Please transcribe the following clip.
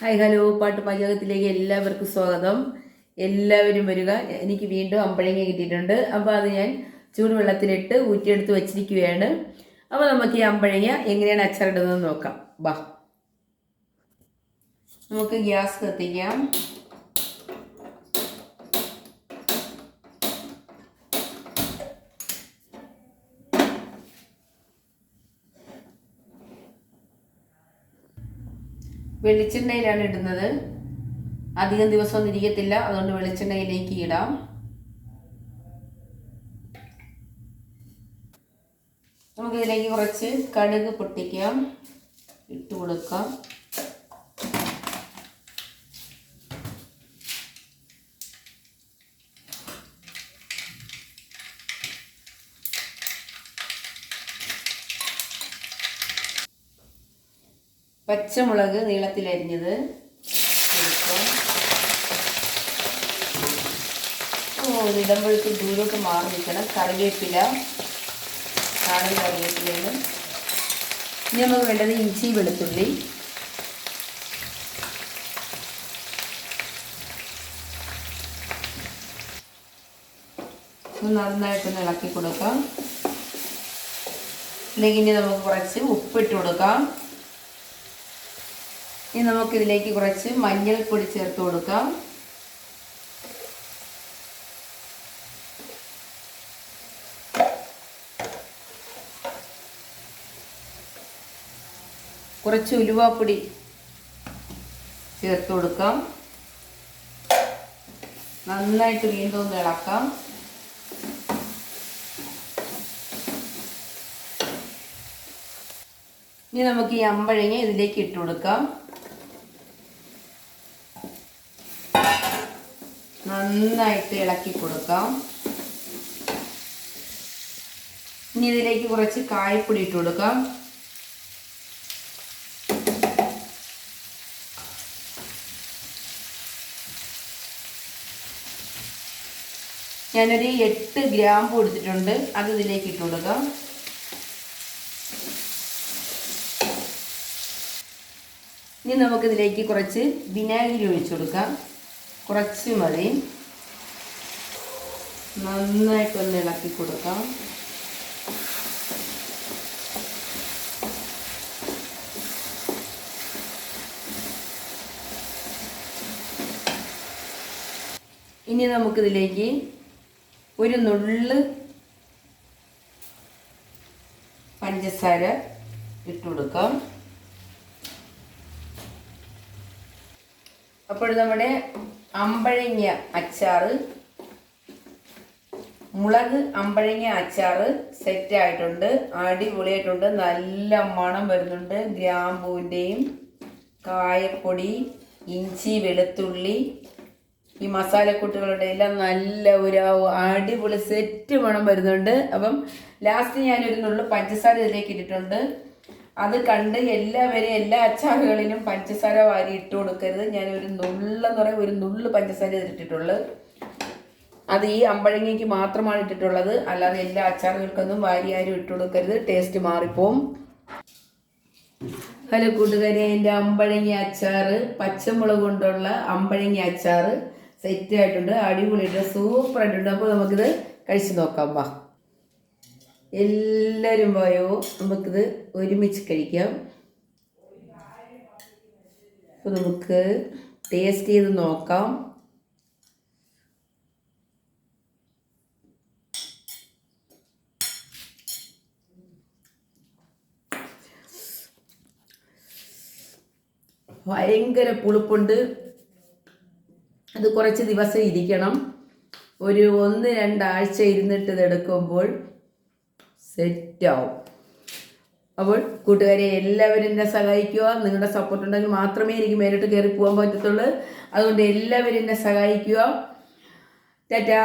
Hi hello പാട്ട് പാചകത്തിലേക്ക് എല്ലാവർക്കും സ്വാഗതം. എല്ലാവരും വരിക. എനിക്ക് വീണ്ടും അമ്പഴങ്ങ കിട്ടിയിട്ടുണ്ട്. അപ്പോൾ അത് ഞാൻ ചൂടുവെള്ളത്തിലിട്ട് ഊറ്റിയെടുത്ത് വച്ചിരിക്കുകയാണ്. അപ്പോൾ നമുക്ക് ഈ അമ്പഴങ്ങ എങ്ങനെയാണ് അച്ചാറിടുന്നത് നോക്കാം. ബാ, നമുക്ക് ഗ്യാസ് കത്തിക്കാം. വെളിച്ചെണ്ണയിലാണ് ഇടുന്നത്. അധികം ദിവസമൊന്നും ഇരിക്കത്തില്ല, അതുകൊണ്ട് വെളിച്ചെണ്ണയിലേക്ക് ഇടാം. നമുക്കിതിലേക്ക് കുറച്ച് കടുക് പൊട്ടിക്കാം, ഇട്ട് കൊടുക്കാം. പച്ചമുളക് നീളത്തിലരിഞ്ഞത് കൊടുക്കാം. ഇടുമ്പോഴേക്കും ദൂരോട്ട് മാറി നിൽക്കണം. കറിവേപ്പില, നാടൻ കറിവേപ്പിലയാണ്. ഇനി നമുക്ക് വേണ്ടത് ഇഞ്ചി വെളുത്തുള്ളി. നന്നായിട്ടൊന്ന് ഇളക്കി കൊടുക്കാം. അല്ലെങ്കിൽ ഇനി നമുക്ക് കുറച്ച് ഉപ്പിട്ട് കൊടുക്കാം. ഇനി നമുക്കിതിലേക്ക് കുറച്ച് മഞ്ഞൾപ്പൊടി ചേർത്ത് കൊടുക്കാം. കുറച്ച് ഉലുവാപ്പൊടി ചേർത്ത് കൊടുക്കാം. നന്നായിട്ട് വീണ്ടും ഒന്ന് ഇളക്കാം. ഇനി നമുക്ക് ഈ അമ്പഴങ്ങ ഇതിലേക്ക് ഇട്ട് കൊടുക്കാം. നന്നായിട്ട് ഇളക്കി കൊടുക്കാം. ഇനി ഇതിലേക്ക് കുറച്ച് കായപ്പൊടി ഇട്ട് കൊടുക്കാം. ഞാനൊരു 8 ഗ്രാമ്പു എടുത്തിട്ടുണ്ട്, അത് ഇതിലേക്ക് ഇട്ട് കൊടുക്കാം. ഇനി നമുക്കിതിലേക്ക് കുറച്ച് വിനാഗിരി ഒഴിച്ചു കൊടുക്കാം. കുറച്ച് മതി. നന്നായിട്ടൊന്ന് ഇളക്കി കൊടുക്കാം. ഇനി നമുക്കിതിലേക്ക് ഒരു നുള്ള് പഞ്ചസാര ഇട്ട് കൊടുക്കാം. അപ്പോൾ നമ്മുടെ അമ്പഴങ്ങ അച്ചാറ്, മുളക് അമ്പഴങ്ങ അച്ചാറ് സെറ്റ് ആയിട്ടുണ്ട്. അടിപൊളിയായിട്ടുണ്ട്. നല്ല മണം വരുന്നുണ്ട്. ഗ്രാമ്പൂവിൻ്റെയും കായപ്പൊടി, ഇഞ്ചി, വെളുത്തുള്ളി, ഈ മസാലക്കൂട്ടുകളുടെ എല്ലാം നല്ല ഒരു അടിപൊളി സെറ്റ് മണം വരുന്നുണ്ട്. അപ്പം ലാസ്റ്റ് ഞാനൊരു നുള്ളു പഞ്ചസാര ഇതിലേക്ക് ഇട്ടിട്ടുണ്ട്. അത് കണ്ട് എല്ലാവരെയും എല്ലാ അച്ചാറുകളിലും പഞ്ചസാര വാരി ഇട്ട് കൊടുക്കരുത്. ഞാൻ ഒരു നുള്ളെന്ന് പറയും, ഒരു നുള്ളു പഞ്ചസാര ഇട്ടിട്ടുള്ളൂ. അത് ഈ അമ്പഴങ്ങയ്ക്ക് മാത്രമാണ് ഇട്ടിട്ടുള്ളത്. അല്ലാതെ എല്ലാ അച്ചാറുകൾക്കൊന്നും വാരി ആരും ഇട്ട് കൊടുക്കരുത്, ടേസ്റ്റ് മാറിപ്പോവും. ഹലോ കൂട്ടുകാരെ, എൻ്റെ അമ്പഴങ്ങ അച്ചാറ്, പച്ചമുളക് കൊണ്ടുള്ള അമ്പഴങ്ങ അച്ചാറ് സെറ്റ് ആയിട്ടുണ്ട്. അടിപൊളിയായിട്ട് സൂപ്പർ ആയിട്ടുണ്ട്. അപ്പോൾ നമുക്കിത് കഴിച്ച് നോക്കാം. വാ, എല്ലാവരും പോയോ, നമുക്കിത് ഒരുമിച്ച് കഴിക്കാം. അപ്പോൾ നമുക്ക് ടേസ്റ്റ് ചെയ്ത് നോക്കാം. ഭയങ്കര പുളിപ്പുണ്ട്. അത് കുറച്ച് ദിവസം ഇരിക്കണം. ഒരു 1-2 ആഴ്ച ഇരുന്നിട്ട് ഇതെടുക്കുമ്പോൾ സെറ്റാവും. അപ്പോൾ കൂട്ടുകാരെ എല്ലാവരും എന്നെ സഹായിക്കുക. നിങ്ങളുടെ സപ്പോർട്ട് ഉണ്ടെങ്കിൽ മാത്രമേ എനിക്ക് മേലോട്ട് കയറി പോകാൻ പറ്റത്തുള്ളൂ. അതുകൊണ്ട് എല്ലാവരും എന്നെ സഹായിക്കുക. ടാറ്റാ.